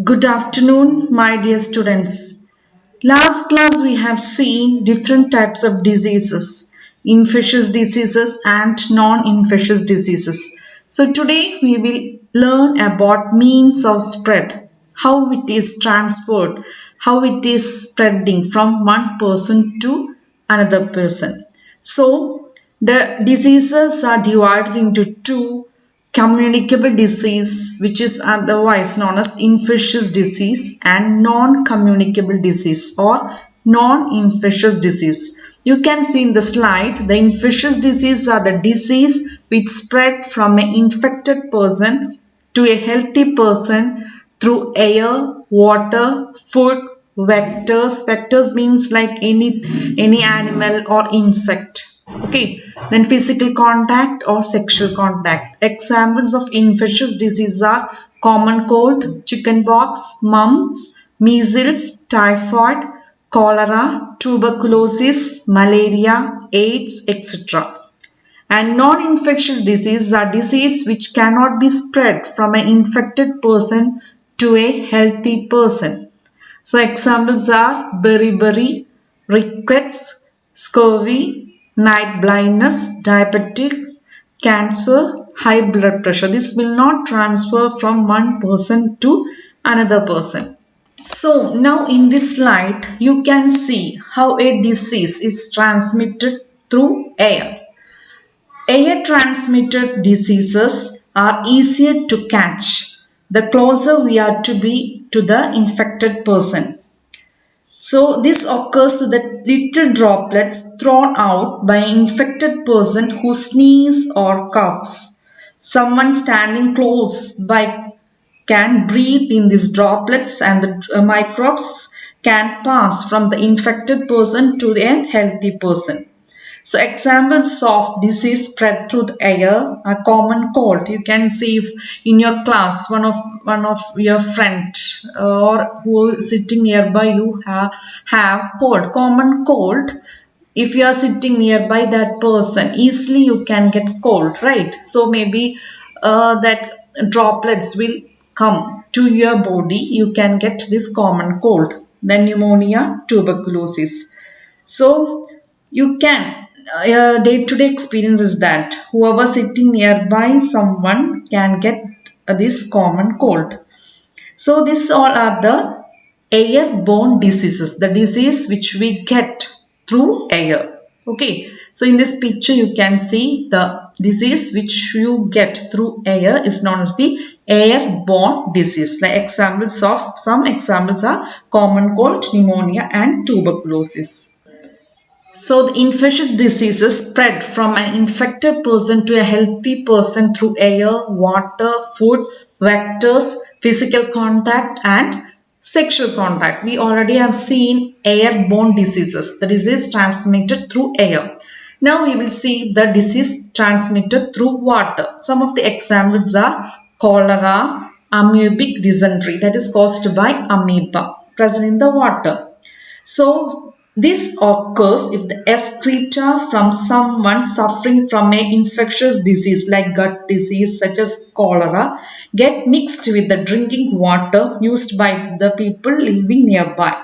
Good afternoon, my dear students. Last class we have seen different types of diseases, infectious diseases and non-infectious diseases. So today we will learn about means of spread, how it is transferred, how it is spreading from one person to another person. So the diseases are divided into two: communicable disease, which is otherwise known as infectious disease, and non-communicable disease or non-infectious disease. You can see in the slide, the infectious disease are the disease which spread from an infected person to a healthy person through air, water, food, vectors. Vectors means like any animal or insect. Okay, then physical contact or sexual contact. Examples of infectious diseases are common cold, chickenpox, mumps, measles, typhoid, cholera, tuberculosis, malaria, AIDS, etc. And non-infectious diseases are diseases which cannot be spread from an infected person to a healthy person. So examples are beriberi, rickets, scurvy, night blindness, diabetes, cancer, high blood pressure. This will not transfer from one person to another person. So now in this slide you can see how a disease is transmitted through air. Air transmitted diseases are easier to catch the closer we are to be to the infected person. So this occurs to the little droplets thrown out by an infected person who sneezes or coughs. Someone standing close by can breathe in these droplets and the microbes can pass from the infected person to a healthy person. So examples of disease spread through the air are common cold. You can see if in your class one of your friend or who is sitting nearby you have cold, common cold. If you are sitting nearby that person, easily you can get cold, right? So maybe that droplets will come to your body. You can get this common cold. Then pneumonia, tuberculosis. So you can day-to-day experience is that whoever sitting nearby someone can get this common cold. So these all are the airborne diseases, the disease which we get through air. Okay, so in this picture you can see the disease which you get through air is known as the airborne disease. Like examples of some examples are common cold, pneumonia, and tuberculosis. So the infectious diseases spread from an infected person to a healthy person through air, water, food, vectors, physical contact and sexual contact. We already have seen airborne diseases. The disease transmitted through air. Now we will see the disease transmitted through water. Some of the examples are cholera, amoebic dysentery, that is caused by amoeba present in the water. So this occurs if the excreta from someone suffering from an infectious disease like gut disease such as cholera get mixed with the drinking water used by the people living nearby.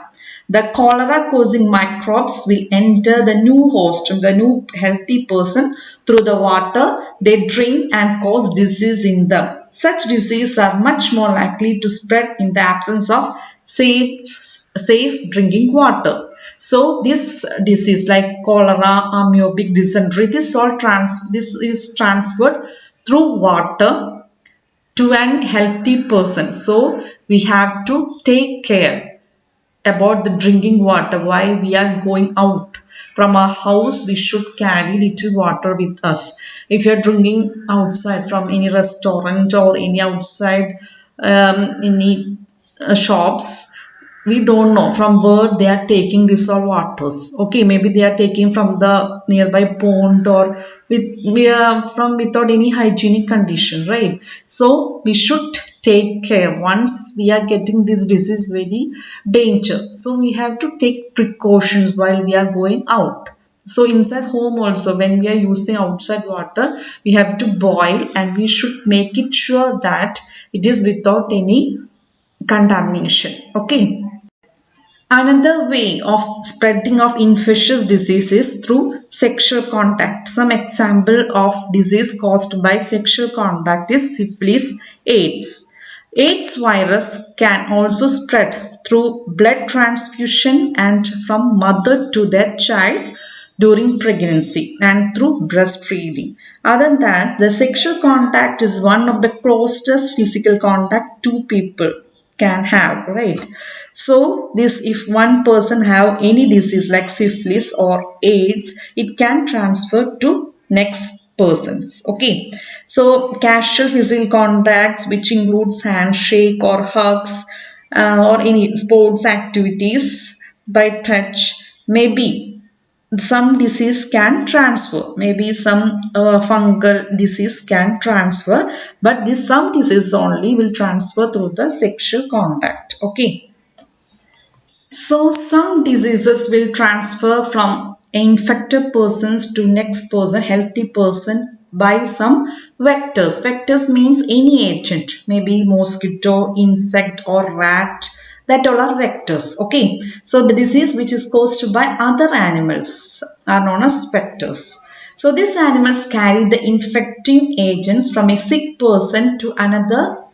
The cholera causing microbes will enter the new host, the new healthy person through the water they drink and cause disease in them. Such diseases are much more likely to spread in the absence of safe drinking water. So this disease like cholera, amoebic dysentery, this is transferred through water to an healthy person. So we have to take care about the drinking water. While we are going out from our house, we should carry little water with us. If you are drinking outside from any restaurant or any outside any shops, we don't know from where they are taking dissolved waters. Okay, maybe they are taking from the nearby pond or we are from without any hygienic condition, right? So we should take care. Once we are getting this disease very danger, so we have to take precautions while we are going out. So inside home also, when we are using outside water, we have to boil and we should make it sure that it is without any contamination. Okay. Another way of spreading of infectious disease is through sexual contact. Some example of disease caused by sexual contact is syphilis, AIDS. AIDS virus can also spread through blood transfusion and from mother to their child during pregnancy and through breastfeeding. Other than that, the sexual contact is one of the closest physical contact two people can have, right? So this, if one person have any disease like syphilis or AIDS, it can transfer to next persons. Okay, so casual physical contacts, which includes handshake or hugs, or any sports activities by touch, maybe some disease can transfer, maybe some fungal disease can transfer, but this some disease only will transfer through the sexual contact. Okay, so some diseases will transfer from infected persons to next person, healthy person, by some vectors. Vectors means any agent, maybe mosquito, insect or rat. That all are vectors. Okay. So the disease which is caused by other animals are known as vectors. So these animals carry the infecting agents from a sick person to another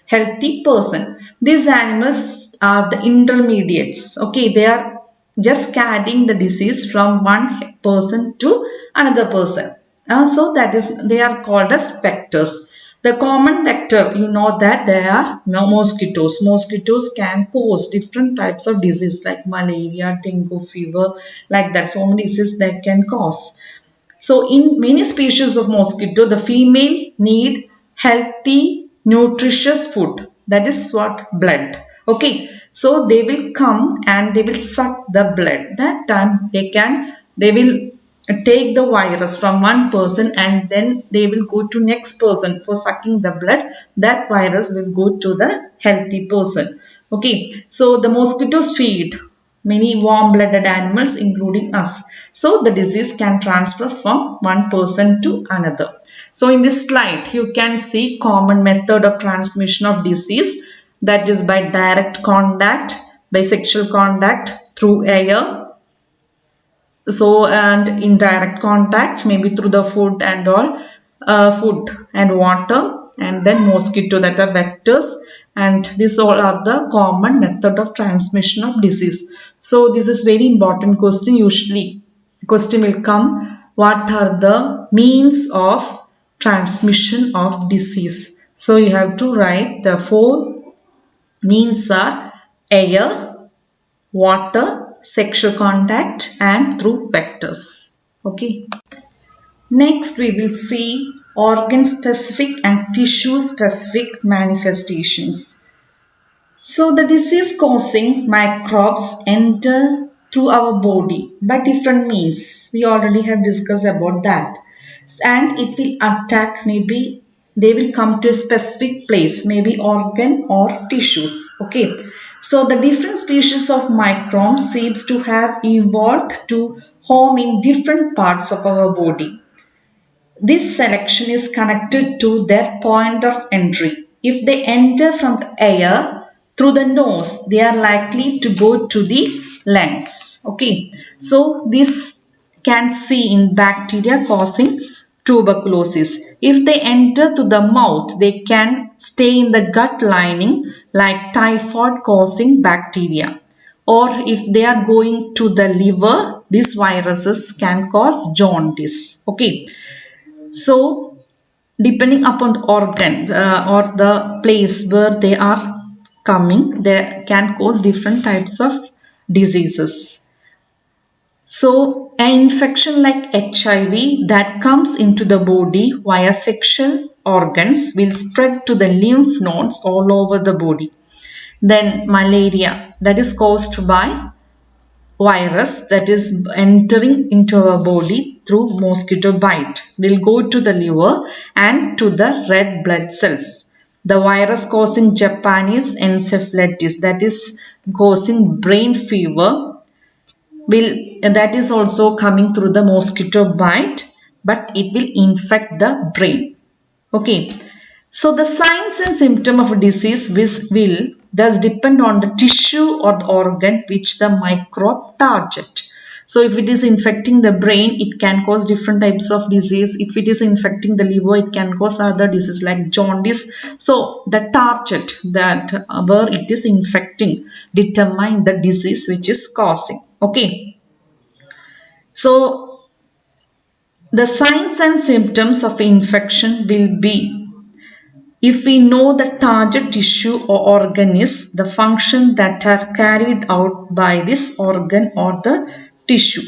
healthy person. These animals are the intermediates. Okay, they are just carrying the disease from one person to another person. So that is, they are called as vectors. The common vector, you know that they are mosquitoes. Mosquitoes can cause different types of disease like malaria, dengue fever, like that. So many diseases they can cause. So in many species of mosquito, the female need healthy, nutritious food. That is what? Blood. Okay. So they will come and they will suck the blood. That time they will take the virus from one person and then they will go to next person for sucking the blood. That virus will go to the healthy person. Okay. So the mosquitoes feed many warm-blooded animals including us. So the disease can transfer from one person to another. So in this slide you can see common method of transmission of disease, that is by direct contact, by sexual contact, through air, so and indirect contact maybe through the food and all, food and water, and then mosquito, that are vectors, and these all are the common method of transmission of disease. So this is very important question. Usually question will come, what are the means of transmission of disease? So you have to write the four means are air, water, sexual contact, and through vectors. Okay. Next we will see organ specific and tissue specific manifestations. So the disease causing microbes enter through our body by different means. We already have discussed about that. And it will attack, maybe they will come to a specific place, maybe organ or tissues. Okay. So the different species of microbes seems to have evolved to home in different parts of our body. This selection is connected to their point of entry. If they enter from the air through the nose, they are likely to go to the lungs. Okay, so this can see in bacteria causing tuberculosis. If they enter to the mouth, they can stay in the gut lining like typhoid causing bacteria. Or if they are going to the liver, these viruses can cause jaundice. Okay. So, depending upon the organ or the place where they are coming, they can cause different types of diseases. So, an infection like HIV that comes into the body via sexual organs will spread to the lymph nodes all over the body. Then malaria, that is caused by virus that is entering into our body through mosquito bite will go to the liver and to the red blood cells. The virus causing Japanese encephalitis, that is causing brain fever, will that is also coming through the mosquito bite, but it will infect the brain. Okay. So the signs and symptom of a disease will thus depend on the tissue or the organ which the microbe target. So if it is infecting the brain, it can cause different types of disease. If it is infecting the liver, it can cause other disease like jaundice. So the target that where it is infecting determine the disease which is causing. Okay. So the signs and symptoms of infection will be if we know the target tissue or organ is the function that are carried out by this organ or the tissue.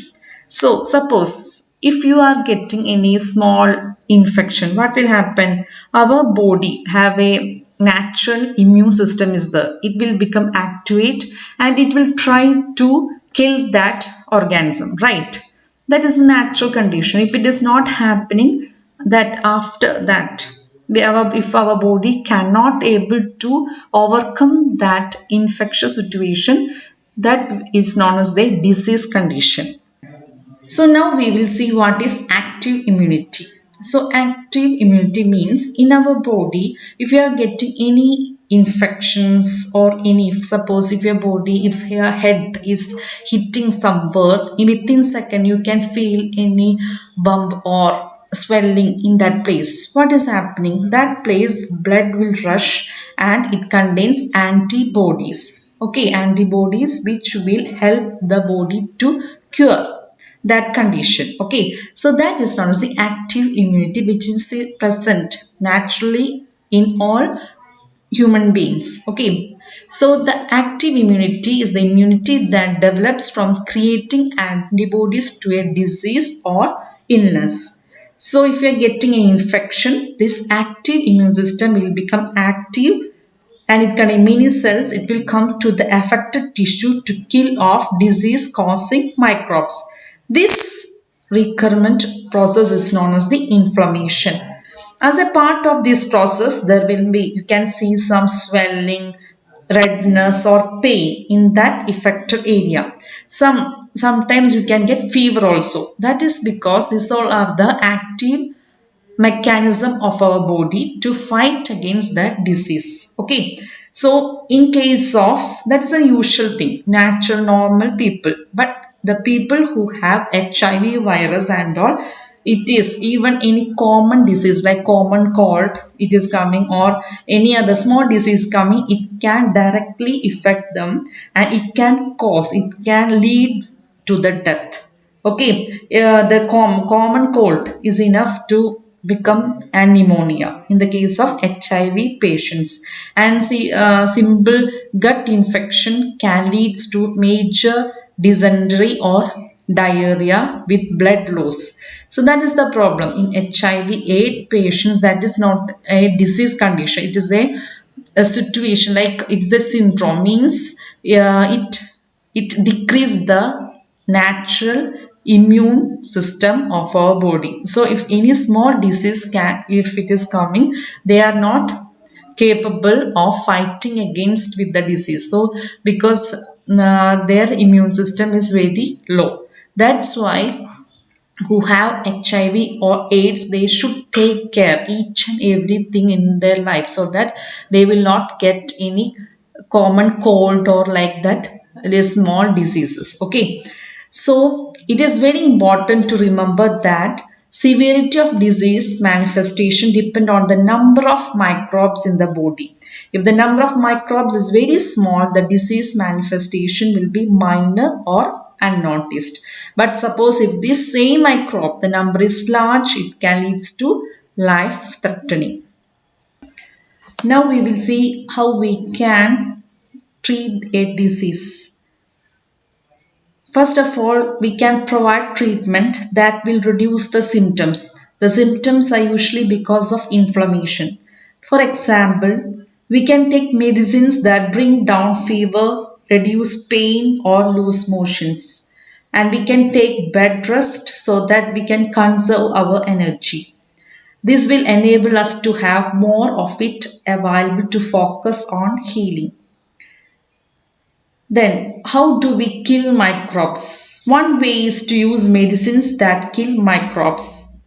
So suppose if you are getting any small infection, what will happen? Our body have a natural immune system is there. It will become activate and it will try to kill that organism, right? That is natural condition. If it is not happening, that after that if our body cannot able to overcome that infectious situation, that is known as the disease condition. So now we will see what is active immunity. So active immunity means in our body, if you are getting any infections or any, suppose if your body, if your head is hitting somewhere, within second you can feel any bump or swelling in that place. What is happening? That place blood will rush and it contains antibodies. Okay, antibodies which will help the body to cure that condition. Okay, so that is known as the active immunity which is present naturally in all human beings. Okay, so the active immunity is the immunity that develops from creating antibodies to a disease or illness. So if you are getting an infection, this active immune system will become active and it contains many cells. It will come to the affected tissue to kill off disease causing microbes. This recurrent process is known as the inflammation. As a part of this process, there will be, you can see some swelling, redness or pain in that affected area. Sometimes you can get fever also. That is because these all are the active mechanism of our body to fight against that disease. Okay, so in case of, that's a usual thing, natural normal people, but the people who have HIV virus and all, it is even any common disease like common cold it is coming or any other small disease coming, it can directly affect them and it can cause, it can lead to the death. Okay, the common cold is enough to become an pneumonia in the case of HIV patients, and see, simple gut infection can lead to major dysentery or diarrhea with blood loss. So that is the problem in HIV/AIDS patients. That is not a disease condition. It is a situation like it's a syndrome. Means it decreases the natural immune system of our body. So if any small disease can, if it is coming, they are not capable of fighting against with the disease. So because their immune system is very low. That's why who have HIV or AIDS, they should take care each and everything in their life so that they will not get any common cold or like that small diseases. Okay, so it is very important to remember that severity of disease manifestation depend on the number of microbes in the body. If the number of microbes is very small, the disease manifestation will be minor or unnoticed. But suppose if this same microbe, the number is large, it can lead to life threatening. Now we will see how we can treat a disease. First of all, we can provide treatment that will reduce the symptoms. The symptoms are usually because of inflammation. For example, we can take medicines that bring down fever, reduce pain or loose motions. And we can take bed rest so that we can conserve our energy. This will enable us to have more of it available to focus on healing. Then, how do we kill microbes? One way is to use medicines that kill microbes.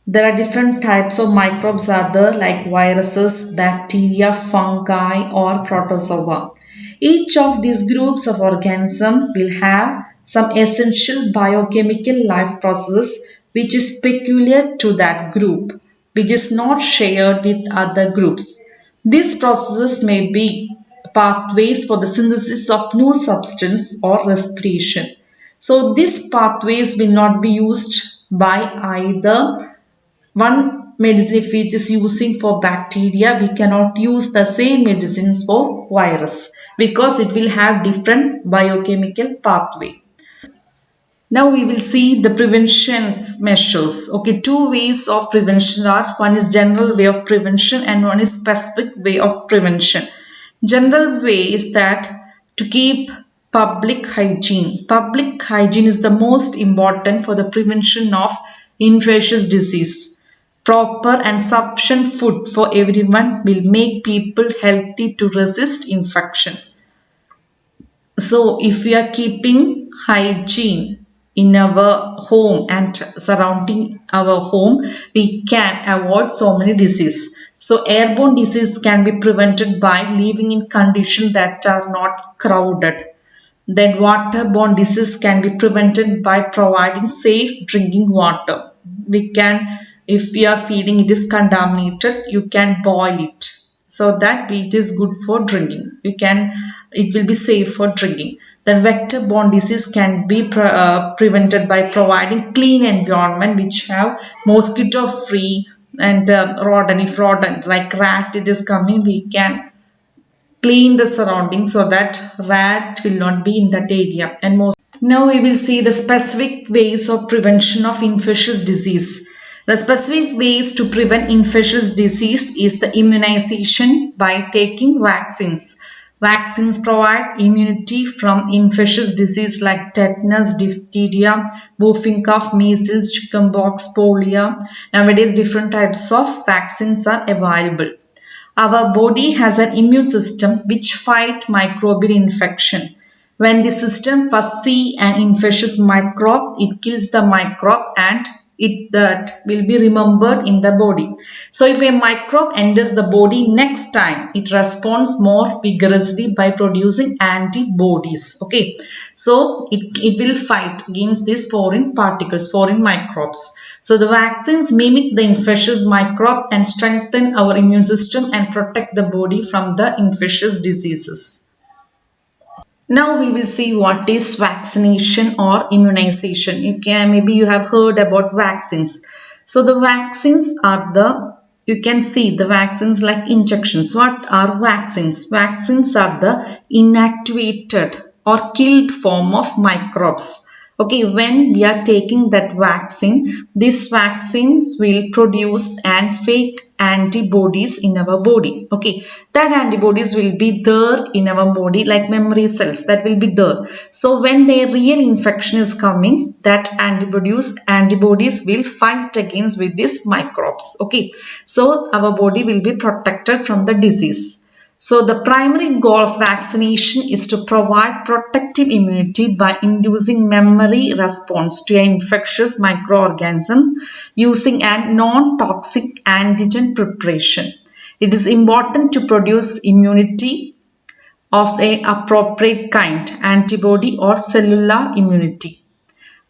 There are different types of microbes are there like viruses, bacteria, fungi or protozoa. Each of these groups of organisms will have some essential biochemical life process which is peculiar to that group, which is not shared with other groups. These processes may be pathways for the synthesis of new substance or respiration. So these pathways will not be used by either one medicine. If it is using for bacteria, we cannot use the same medicines for virus because it will have different biochemical pathway. Now we will see the prevention measures. Okay, two ways of prevention are, one is general way of prevention and one is specific way of prevention. General way is that to keep public hygiene. Public hygiene is the most important for the prevention of infectious disease. Proper and sufficient food for everyone will make people healthy to resist infection. So, if we are keeping hygiene in our home and surrounding our home, we can avoid so many diseases. So, airborne disease can be prevented by living in conditions that are not crowded. Then, waterborne disease can be prevented by providing safe drinking water. We can, if we are feeling it is contaminated, you can boil it so that it is good for drinking. It will be safe for drinking. Then vector-borne disease can be prevented by providing clean environment which have mosquito-free and rodent. If rodent like rat it is coming, we can clean the surroundings so that rat will not be in that area. And most now we will see the specific ways of prevention of infectious disease. The specific ways to prevent infectious disease is the immunization by taking vaccines. Vaccines provide immunity from infectious disease like tetanus, diphtheria, whooping cough, measles, chickenpox, polio. Nowadays, different types of vaccines are available. Our body has an immune system which fight microbial infection. When the system first see an infectious microbe, it kills the microbe and it that will be remembered in the body. So if a microbe enters the body next time, it responds more vigorously by producing antibodies. Okay, so it will fight against these foreign particles, foreign microbes. So the vaccines mimic the infectious microbe and strengthen our immune system and protect the body from the infectious diseases. Now we will see what is vaccination or immunization. Maybe you have heard about vaccines. So the vaccines are you can see the vaccines like injections. What are vaccines? Vaccines are the inactivated or killed form of microbes. Okay, when we are taking that vaccine, these vaccines will produce and fake antibodies in our body. Okay, that antibodies will be there in our body like memory cells that will be there. So when the real infection is coming, that antibodies will fight against with these microbes. Okay, so our body will be protected from the disease. So the primary goal of vaccination is to provide protective immunity by inducing memory response to infectious microorganisms using a non-toxic antigen preparation. It is important to produce immunity of a appropriate kind, antibody or cellular immunity.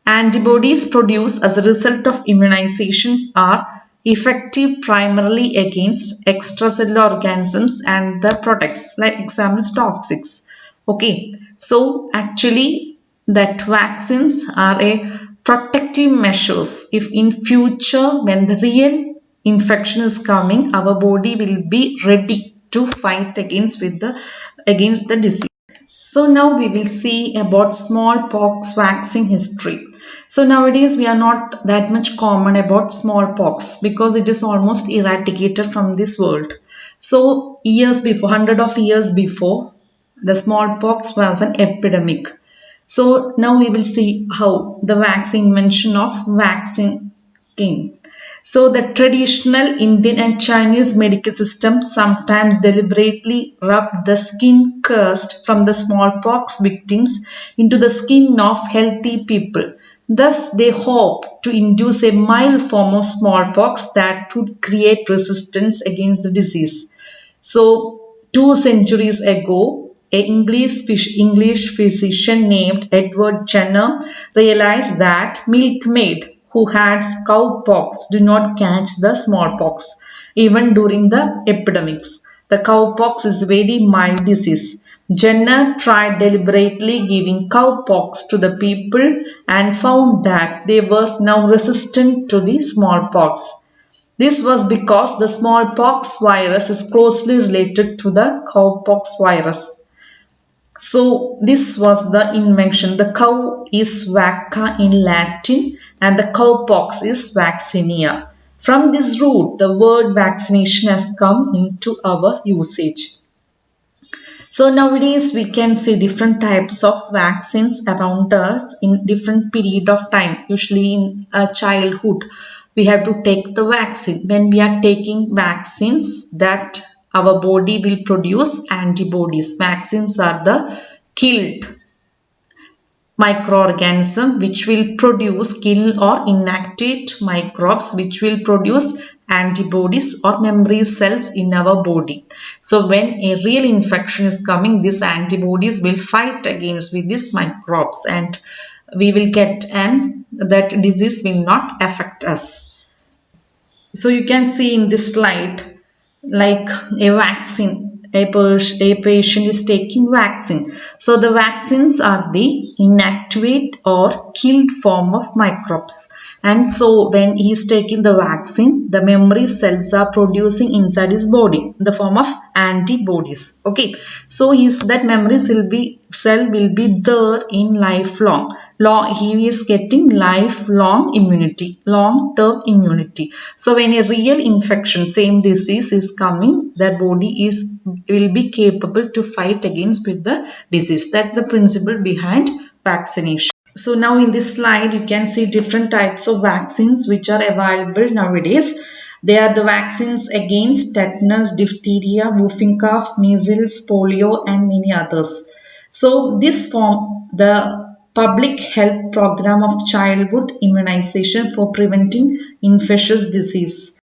Antibodies produced as a result of immunizations are effective primarily against extracellular organisms and the products like examples toxics. Okay, so actually that vaccines are a protective measures. If in future when the real infection is coming, our body will be ready to fight against the disease. So now we will see about smallpox vaccine history. So nowadays we are not that much common about smallpox because it is almost eradicated from this world. So years before, hundred of years before, the smallpox was an epidemic. So now we will see how the vaccine invention of vaccine came. So the traditional Indian and Chinese medical system sometimes deliberately rubbed the skin cursed from the smallpox victims into the skin of healthy people. Thus, they hope to induce a mild form of smallpox that would create resistance against the disease. So, 2 centuries ago, English physician named Edward Jenner realized that milkmaid who had cowpox do not catch the smallpox even during the epidemics. The cowpox is a very mild disease. Jenner tried deliberately giving cowpox to the people and found that they were now resistant to the smallpox. This was because the smallpox virus is closely related to the cowpox virus. So this was the invention. The cow is vacca in Latin and the cowpox is vaccinia. From this root, the word vaccination has come into our usage. So nowadays we can see different types of vaccines around us in different period of time. Usually in childhood, we have to take the vaccine. When we are taking vaccines, that our body will produce antibodies. Vaccines are the killed microorganism which will produce kill or inactivate microbes which will produce antibodies or memory cells in our body. So when a real infection is coming, these antibodies will fight against with these microbes and we will get and that disease will not affect us. So you can see in this slide like a vaccine. A patient is taking vaccine. So the vaccines are the inactivate or killed form of microbes. And so when he is taking the vaccine, the memory cells are producing inside his body in the form of antibodies. Okay. So that memory cell will be there in lifelong. He is getting lifelong immunity, long-term immunity. So when a real infection, same disease is coming, their body will be capable to fight against with the disease. That's the principle behind vaccination. So now in this slide, you can see different types of vaccines which are available nowadays. They are the vaccines against tetanus, diphtheria, whooping cough, measles, polio, and many others. So this form the public health program of childhood immunization for preventing infectious disease.